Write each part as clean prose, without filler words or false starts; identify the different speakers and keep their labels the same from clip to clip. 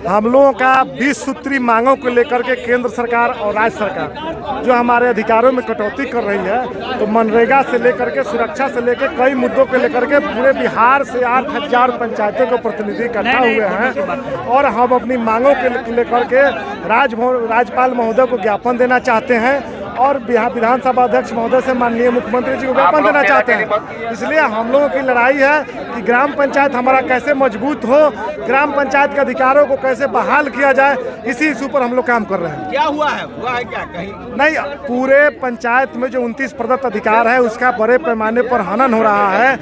Speaker 1: हम लोगों का 20 सूत्री मांगों को लेकर के केंद्र सरकार और राज्य सरकार जो हमारे अधिकारों में कटौती कर रही है, तो मनरेगा से लेकर के सुरक्षा से लेकर कई मुद्दों को लेकर के पूरे बिहार से 8000 पंचायतों के प्रतिनिधि इकट्ठा हुए हैं और हम अपनी मांगों के लेकर के राज्यपाल महोदय को ज्ञापन देना चाहते हैं और बिहार विधानसभा अध्यक्ष महोदय से माननीय मुख्यमंत्री जी को ज्ञापन देना चाहते हैं। इसलिए हम लोगों की लड़ाई है कि ग्राम पंचायत हमारा कैसे मजबूत हो, ग्राम पंचायत के अधिकारों को कैसे बहाल किया जाए, इसी इशू पर हम लोग काम कर रहे हैं।
Speaker 2: क्या हुआ है क्या कहीं
Speaker 1: नहीं, पूरे पंचायत में जो 29 प्रदत्त अधिकार है उसका बड़े पैमाने पर हनन हो रहा है,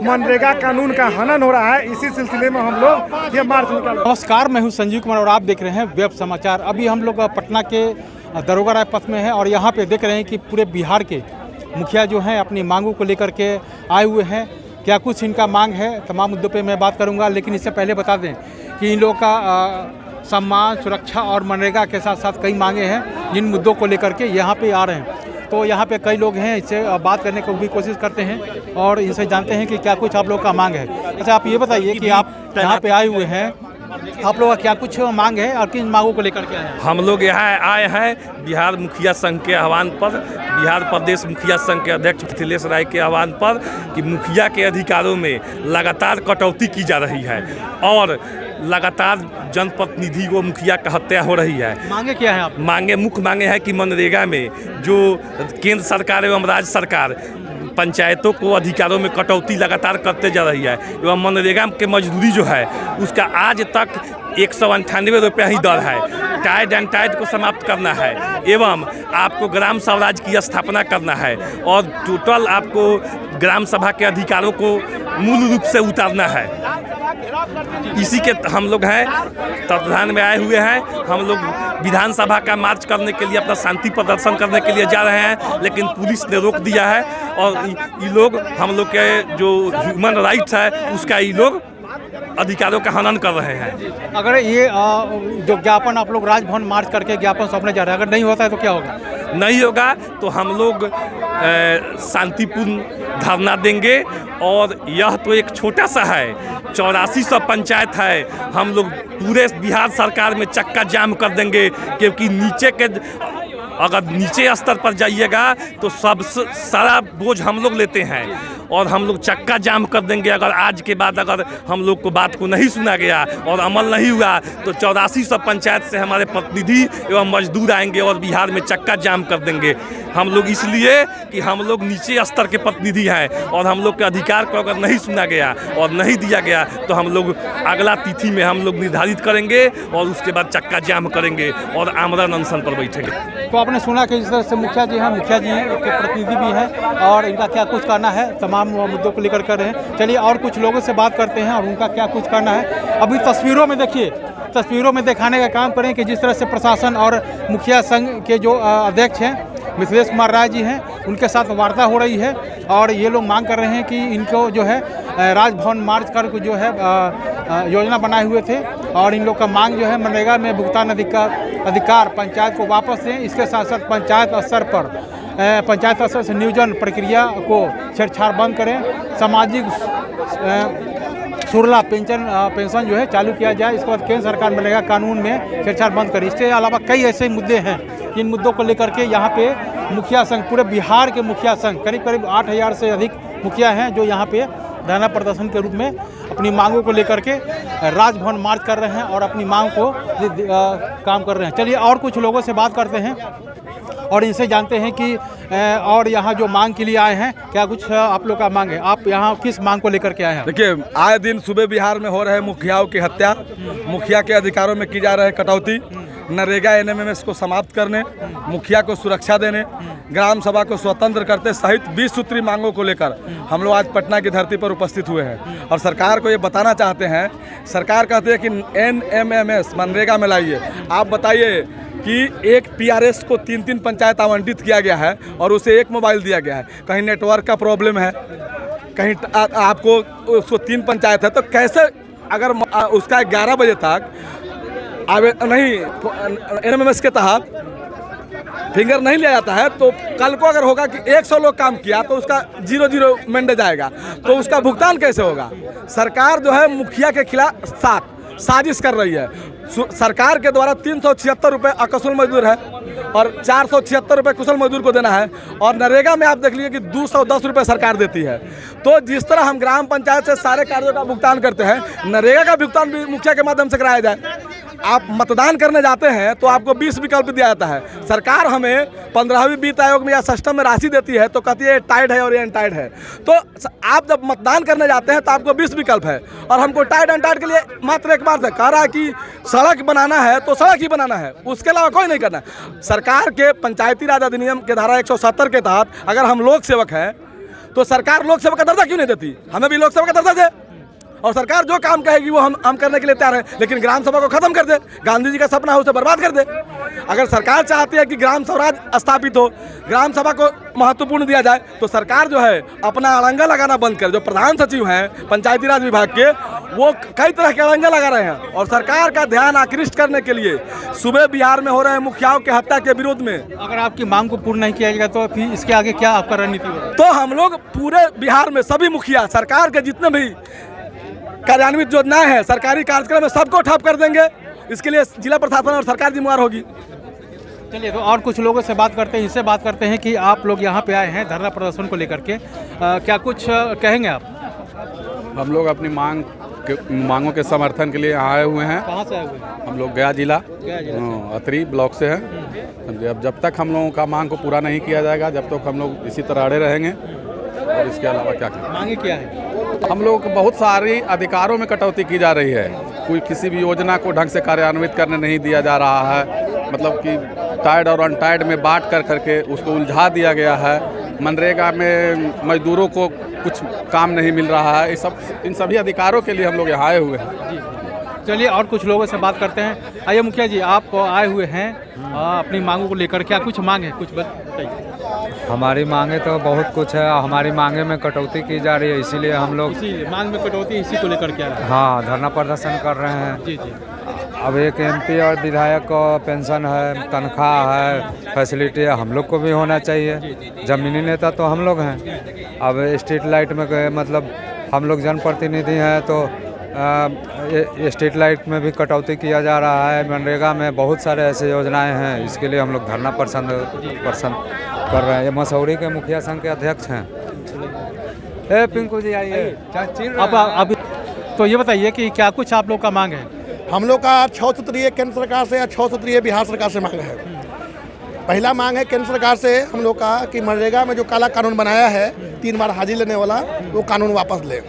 Speaker 1: मनरेगा कानून का हनन हो रहा है। इसी सिलसिले में हम लोग ये मार्च निकाले।
Speaker 3: नमस्कार, मैं हूं संजीव कुमार और आप देख रहे हैं वेब समाचार। अभी हम लोग पटना के दरोगा राय पथ में हैं और यहाँ पे देख रहे हैं कि पूरे बिहार के मुखिया जो हैं अपनी मांगों को लेकर के आए हुए हैं। क्या कुछ इनका मांग है, तमाम मुद्दों पे मैं बात करूँगा, लेकिन इससे पहले बता दें कि इन लोगों का सम्मान, सुरक्षा और मनरेगा के साथ साथ कई मांगे हैं जिन मुद्दों को लेकर के यहाँ पे आ रहे हैं। तो यहाँ पे कई लोग हैं, इससे बात करने को भी कोशिश करते हैं और इनसे जानते हैं कि क्या कुछ आप लोग का मांग है। अच्छा, आप ये बताइए कि आप यहाँ पे आए हुए हैं, आप लोगों का क्या कुछ मांग है और किन मांगों को लेकर के आए हैं?
Speaker 4: हम लोग यहाँ आए हैं बिहार मुखिया संघ के आह्वान पर, बिहार प्रदेश मुखिया संघ के अध्यक्ष मिथिलेश राय के आह्वान पर कि मुखिया के अधिकारों में लगातार कटौती की जा रही है और लगातार जनप्रतिनिधि को मुखिया का हत्या हो रही है।
Speaker 3: मांगे क्या है आप?
Speaker 4: मुख्य मांगे है कि मनरेगा में जो केंद्र सरकार एवं राज्य सरकार पंचायतों को अधिकारों में कटौती लगातार करते जा रही है एवं मनरेगा के मजदूरी जो है उसका आज तक 198 रुपया ही दर है। टाइड एंड टाइड को समाप्त करना है एवं आपको ग्राम स्वराज की स्थापना करना है और टोटल आपको ग्राम सभा के अधिकारों को मूल रूप से उतारना है। इसी के हम लोग हैं तत्वाधान में आए हुए हैं। हम लोग विधानसभा का मार्च करने के लिए, अपना शांति प्रदर्शन करने के लिए जा रहे हैं, लेकिन पुलिस ने रोक दिया है और ये लोग हम लोग के जो ह्यूमन राइट्स है उसका ये लोग अधिकारों का हनन कर रहे हैं।
Speaker 3: अगर ये जो ज्ञापन आप लोग राजभवन मार्च करके ज्ञापन सौंपने जा रहे हैं, अगर नहीं होता है तो क्या होगा?
Speaker 4: नहीं होगा तो हम लोग शांतिपूर्ण धरना देंगे और यह तो एक छोटा सा है, 8400 पंचायत है। हम लोग पूरे बिहार सरकार में चक्का जाम कर देंगे, क्योंकि अगर नीचे स्तर पर जाइएगा तो सब सारा बोझ हम लोग लेते हैं और हम लोग चक्का जाम कर देंगे। अगर आज के बाद अगर हम लोग को बात को नहीं सुना गया और अमल नहीं हुआ तो 8400 पंचायत से हमारे प्रतिनिधि एवं मजदूर आएंगे और बिहार में चक्का जाम कर देंगे। हम लोग इसलिए कि हम लोग नीचे स्तर के प्रतिनिधि हैं और हम लोग के अधिकार को अगर नहीं सुना गया और नहीं दिया गया तो हम लोग अगला तिथि में हम लोग निर्धारित करेंगे और उसके बाद चक्का जाम करेंगे और आमरण अनशन पर बैठेंगे।
Speaker 3: तो आपने सुना कि जिस तरह से मुखिया जी हैं, मुखिया जी के प्रतिनिधि भी हैं और इनका क्या कुछ करना है, तमाम मुद्दों को लेकर कर रहे हैं। चलिए और कुछ लोगों से बात करते हैं और उनका क्या कुछ करना है। अभी तस्वीरों में देखिए, तस्वीरों में दिखाने का काम करें कि जिस तरह से प्रशासन और मुखिया संघ के जो अध्यक्ष हैं मिथिलेश कुमार राय जी हैं, उनके साथ वार्ता हो रही है और ये लोग मांग कर रहे हैं कि इनको जो है राजभवन मार्च कर जो है योजना बनाए हुए थे और इन लोग का मांग जो है मनरेगा में भुगतान अधिकार पंचायत को वापस दें। इसके साथ साथ पंचायत स्तर से नियोजन प्रक्रिया को छेड़छाड़ बंद करें, सामाजिक सुरला पेंशन जो है चालू किया जाए। इसके बाद केंद्र सरकार मनरेगा कानून में छेड़छाड़ बंद करे। इसके अलावा कई ऐसे मुद्दे हैं जिन मुद्दों को लेकर के यहाँ पे मुखिया संघ, पूरे बिहार के मुखिया संघ करीब 8000 से अधिक मुखिया हैं जो यहाँ पे धरना प्रदर्शन के रूप में अपनी मांगों को लेकर के राजभवन मार्च कर रहे हैं और अपनी मांग को काम कर रहे हैं। चलिए और कुछ लोगों से बात करते हैं और इनसे जानते हैं कि और यहाँ जो मांग के लिए आए हैं क्या कुछ आप लोग का मांग है। आप यहाँ किस मांग को लेकर के आए हैं?
Speaker 5: देखिए, आए दिन सुबह बिहार में हो रहे मुखियाओं की हत्या, मुखिया के अधिकारों में की जा रहे कटौती, नरेगा एनएमएमएस को समाप्त करने, मुखिया को सुरक्षा देने, ग्राम सभा को स्वतंत्र करते सहित 20 सूत्री मांगों को लेकर हम लोग आज पटना की धरती पर उपस्थित हुए हैं और सरकार को ये बताना चाहते हैं। सरकार कहती है कि एनएमएमएस मनरेगा में लाइए। आप बताइए कि एक पीआरएस को 3-3 पंचायत आवंटित किया गया है और उसे एक मोबाइल दिया गया है। कहीं नेटवर्क का प्रॉब्लम है, कहीं आपको उसको 3 पंचायत है तो कैसे अगर उसका 11 बजे तक नहीं एनएमएमएस के तहत फिंगर नहीं लिया जाता है तो कल को अगर होगा कि 100 लोग काम किया तो उसका 0 मंडे जाएगा तो उसका भुगतान कैसे होगा? सरकार जो है मुखिया के खिलाफ साजिश कर रही है। सरकार के द्वारा 376 रुपये अकुशल मजदूर है और 476 रुपये कुशल मजदूर को देना है, और नरेगा में आप देख लीजिए कि 210 रुपये सरकार देती है। तो जिस तरह हम ग्राम पंचायत से सारे कार्यों का भुगतान करते हैं, नरेगा का भुगतान भी मुखिया के माध्यम से कराया जाए। आप मतदान करने जाते हैं तो आपको 20 विकल्प दिया जाता है। सरकार हमें 15वीं वित्त आयोग में या सिस्टम में राशि देती है तो कहती है टाइड है और ये अनटाइड है। तो आप जब मतदान करने जाते हैं तो आपको 20 विकल्प है, और हमको टाइड अनटाइड के लिए मात्र एक बार से कह रहा है कि सड़क बनाना है तो सड़क ही बनाना है, उसके अलावा कोई नहीं करना। सरकार के पंचायती राज अधिनियम के धारा 170 के तहत अगर हम लोक सेवक हैं तो सरकार लोक सेवक का दर्जा क्यों नहीं देती? हमें भी लोक सेवक का दर्जा दे, और सरकार जो काम कहेगी वो हम करने के लिए तैयार है। लेकिन ग्राम सभा को खत्म कर दे, गांधी जी का सपना है उसे बर्बाद कर दे। अगर सरकार चाहती है कि ग्राम स्वराज स्थापित हो, ग्राम सभा को महत्वपूर्ण दिया जाए, तो सरकार जो है अपना अड़ंगा लगाना बंद करे। जो प्रधान सचिव हैं पंचायती राज विभाग के, वो कई तरह के अड़ंगा लगा रहे हैं, और सरकार का ध्यान आकृष्ट करने के लिए सुबह बिहार में हो रहे हैं मुखियाओं के हत्या के विरोध में।
Speaker 3: अगर आपकी मांग को पूर्ण नहीं किया जाएगा तो फिर इसके आगे क्या आपका रणनीति होगा?
Speaker 5: तो हम लोग पूरे बिहार में सभी मुखिया, सरकार के जितने भी कार्यान्वित योजनाएं हैं, सरकारी कार्यक्रम में सबको ठप कर देंगे। इसके लिए जिला प्रशासन और सरकार जिम्मेदार होगी।
Speaker 3: चलिए, तो और कुछ लोगों से बात करते हैं, इनसे बात करते हैं कि आप लोग यहाँ पे आए हैं धरना प्रदर्शन को लेकर के, क्या कुछ कहेंगे आप?
Speaker 2: हम लोग अपनी मांगों के समर्थन के लिए यहाँ आए हुए हैं।
Speaker 3: कहाँ से आए हुए हैं?
Speaker 2: हम लोग गया जिला
Speaker 3: से।
Speaker 2: अतरी ब्लॉक से हैं। अब जब तक हम लोगों का मांग को पूरा नहीं किया जाएगा, जब तक हम लोग इसी तरह अड़े रहेंगे, और इसके अलावा क्या करें?
Speaker 3: मांगे क्या है?
Speaker 2: हम लोग बहुत सारी अधिकारों में कटौती की जा रही है। कोई किसी भी योजना को ढंग से कार्यान्वित करने नहीं दिया जा रहा है, मतलब कि टाइड और अनटाइड में बांट कर करके उसको उलझा दिया गया है। मनरेगा में मजदूरों को कुछ काम नहीं मिल रहा है। इन सभी अधिकारों के लिए हम लोग यहाँ आए हुए हैं।
Speaker 3: चलिए, और कुछ लोगों से बात करते हैं। आइए मुखिया जी, आप आए हुए हैं अपनी मांगों को लेकर, क्या कुछ मांग है, कुछ बताइए।
Speaker 6: हमारी मांगे तो बहुत कुछ है। हमारी मांगे में कटौती की जा रही है, इसीलिए हम लोग
Speaker 3: मांग में कटौती, इसी को लेकर क्या है?
Speaker 6: हाँ, धरना प्रदर्शन कर रहे हैं।
Speaker 3: जी जी।
Speaker 6: अब एक एमपी और विधायक को पेंशन है, तनख्वाह है, फैसिलिटी है, हम लोग को भी होना चाहिए। जमीनी नेता तो हम लोग हैं। अब स्ट्रीट लाइट में मतलब हम लोग जनप्रतिनिधि हैं, तो स्ट्रीट लाइट में भी कटौती किया जा रहा है। मनरेगा में बहुत सारे ऐसे योजनाएं हैं, इसके लिए हम लोग धरना प्रदर्शन कर रहे हैं। ये मसौरी के मुखिया संघ के अध्यक्ष हैं। पिंकू जी आइए।
Speaker 3: अब तो ये बताइए कि क्या कुछ आप लोग का मांग है?
Speaker 7: हम लोग का 6 सूत्रीय केंद्र सरकार से या 6 सूत्रीय बिहार सरकार से मांग है। पहला मांग है केंद्र सरकार से हम लोग का कि मनरेगा में जो काला कानून बनाया है 3 बार हाजिरी लेने वाला, वो कानून वापस ले।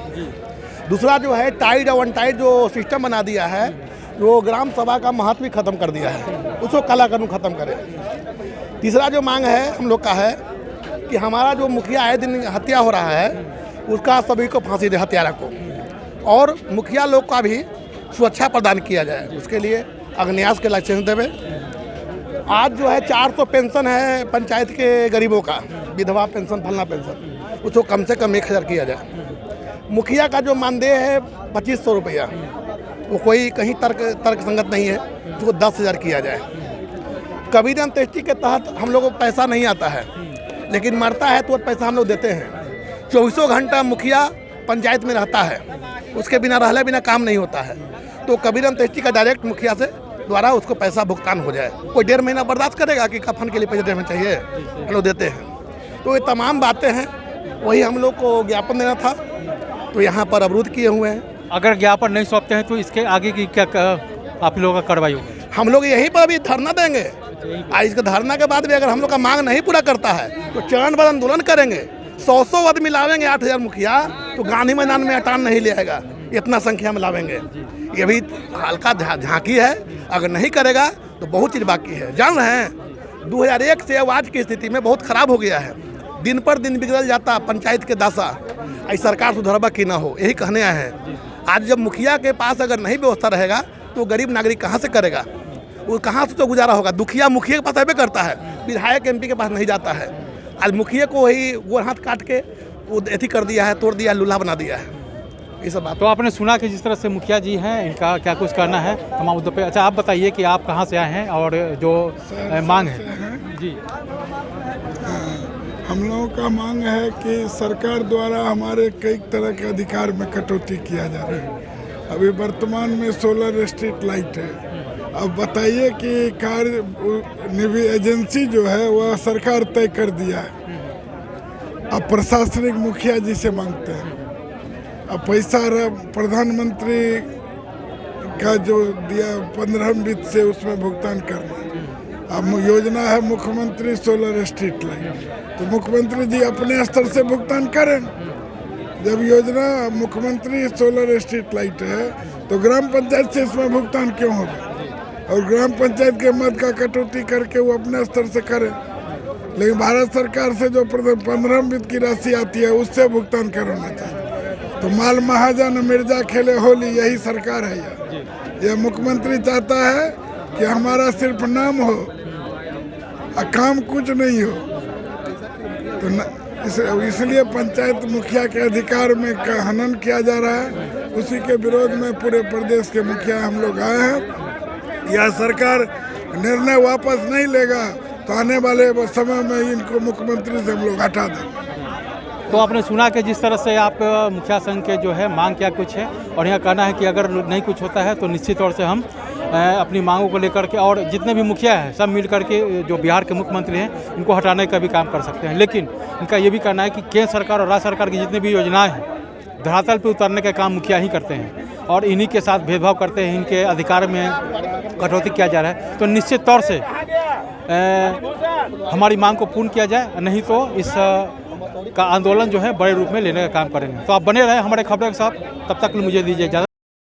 Speaker 7: दूसरा जो है टाइड और अनटाइड जो सिस्टम बना दिया है, वो ग्राम सभा का महत्व भी खत्म कर दिया है, उसको काला कानून खत्म करे। तीसरा जो मांग है हम लोग का है कि हमारा जो मुखिया आए दिन हत्या हो रहा है, उसका सभी को फांसी दे, हत्यारा को, और मुखिया लोग का भी सुरक्षा प्रदान किया जाए। उसके लिए अग्न्यास के लाइसेंस देवे। आज जो है 400 पेंशन है पंचायत के गरीबों का, विधवा पेंशन, फलना पेंशन, उसको कम से कम 1000 किया जाए। मुखिया का जो मानदेय है 2500 रुपया, वो कोई कहीं तर्क संगत नहीं है, उसको 10,000 किया जाए। कबीर अंत्येष्टि के तहत हम लोगों को पैसा नहीं आता है, लेकिन मरता है तो पैसा हम लोग देते हैं। 24 घंटा मुखिया पंचायत में रहता है, उसके बिना रहले बिना काम नहीं होता है। तो कबीर अंत्येष्टि का डायरेक्ट मुखिया से द्वारा उसको पैसा भुगतान हो जाए। कोई 1.5 महीना बर्दाश्त करेगा कि कफन के लिए पैसे देना चाहिए, हम लोग देते हैं। तो ये तमाम बातें हैं, वही हम लोग को ज्ञापन देना था, तो यहाँ पर अवरोध किए हुए हैं।
Speaker 3: अगर ज्ञापन नहीं सौंपते हैं तो इसके आगे की क्या आप लोगों का कार्रवाई होगी?
Speaker 7: हम लोग यहीं पर अभी धरना देंगे, और इसके धरना के बाद भी अगर हम लोग का मांग नहीं पूरा करता है तो चरणबद्ध आंदोलन करेंगे। 100 आदमी लावेंगे, 8000 मुखिया, तो गांधी मैदान में अटान नहीं लियाएगा, इतना संख्या में लावेंगे। ये भी हल्का झांकी है, अगर नहीं करेगा तो बहुत चीज़ बाकी है। जान रहे हैं 2001 से आज की स्थिति में बहुत खराब हो गया है, दिन पर दिन बिगड़ल जाता पंचायत के दासा। ऐसी सरकार सुधरबा की ना हो, यही कहने आए हैं। आज जब मुखिया के पास अगर नहीं व्यवस्था रहेगा तो गरीब नागरिक कहाँ से करेगा, वो कहाँ से तो गुजारा होगा। दुखिया मुखिया के पास ऐसे करता है, विधायक एमपी के पास नहीं जाता है। आज मुखिया को वही गोर हाथ काट के वो एथी कर दिया है, तोड़ दिया, लूल्हा बना दिया है। ये सब बात
Speaker 3: तो आपने सुना कि जिस तरह से मुखिया जी हैं, इनका क्या कुछ करना है तमाम मुद्दों पे। अच्छा, आप बताइए कि आप कहाँ से आए हैं और जो मांग है जी?
Speaker 8: हम लोगों का मांग है कि सरकार द्वारा हमारे कई तरह के अधिकार में कटौती किया जा रहा है। अभी वर्तमान में सोलर स्ट्रीट लाइट है, अब बताइए कि कार्य निधि एजेंसी जो है वह सरकार तय कर दिया है। अब प्रशासनिक मुखिया जी से मांगते हैं। अब पैसा प्रधानमंत्री का जो दिया 15 वित्त से उसमें भुगतान करना है। अब योजना है मुख्यमंत्री सोलर स्ट्रीट लाइट, तो मुख्यमंत्री जी अपने स्तर से भुगतान करें। जब योजना मुख्यमंत्री सोलर स्ट्रीट लाइट है तो ग्राम पंचायत से इसमें भुगतान क्यों होगा? और ग्राम पंचायत के मद का कटौती करके वो अपने स्तर से करें। लेकिन भारत सरकार से जो 15 वित्त की राशि आती है उससे भुगतान करना चाहिए। तो माल महाजन मिर्जा खेले होली, यही सरकार है। यह मुख्यमंत्री चाहता है कि हमारा सिर्फ नाम हो और काम कुछ नहीं हो। तो इसलिए पंचायत मुखिया के अधिकार में का हनन किया जा रहा है। उसी के विरोध में पूरे प्रदेश के मुखिया हम लोग आए हैं। यह सरकार निर्णय वापस नहीं लेगा तो आने वाले समय में इनको मुख्यमंत्री से हम लोग हटा देंगे।
Speaker 3: तो आपने सुना कि जिस तरह से आप मुखिया संघ के जो है मांग क्या कुछ है, और यहाँ कहना है कि अगर नहीं कुछ होता है तो निश्चित तौर से हम अपनी मांगों को लेकर के और जितने भी मुखिया हैं सब मिल करके जो बिहार के मुख्यमंत्री हैं इनको हटाने का भी काम कर सकते हैं। लेकिन इनका ये भी कहना है कि केंद्र सरकार और राज्य सरकार की जितनी भी योजनाएं हैं धरातल पर उतारने का काम मुखिया ही करते हैं और इन्हीं के साथ भेदभाव करते हैं, इनके अधिकार में कटौती किया जा रहा है। तो निश्चित तौर से हमारी मांग को पूर्ण किया जाए, नहीं तो इस का आंदोलन जो है बड़े रूप में लेने का काम करेंगे। तो आप बने रहे हमारे खबरों के साथ, तब तक मुझे दीजिए इजाज़त।